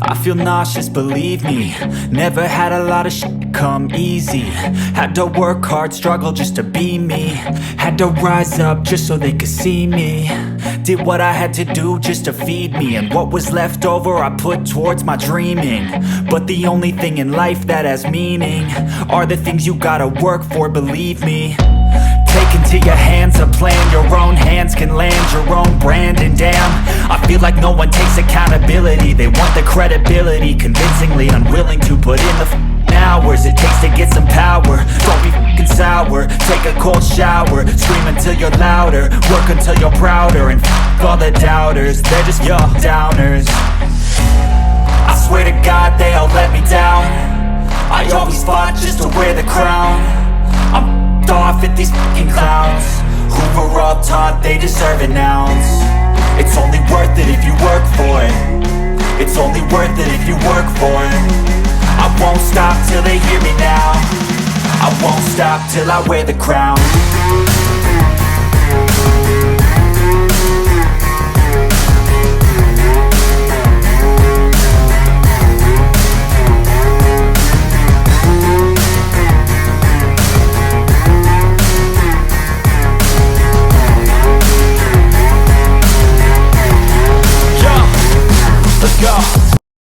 I feel nauseous, believe me. Never had a lot of shit come easy. Had to work hard, struggle just to be me. Had to rise up just so they could see me. Did what I had to do just to feed me. And what was left over I put towards my dreaming. But the only thing in life that has meaning are the things you gotta work for, believe me. Take into your hands a plan. Your own hands can land your own brand. And damn, I feel like no one takes accountability. They want the credibility, convincingly unwilling to put in the hours it takes to get some power. Don't be f***ing sour. Take a cold shower. Scream until you're louder. Work until you're prouder. And f*** all the doubters, they're just your downers. I swear to God they all let me down. I always fought just to wear the crown. I'm off at these fucking clowns who were all taught they deserve an ounce. It's only worth it if you work for it. It's only worth it if you work for it. I won't stop till they hear me now. I won't stop till I wear the crown.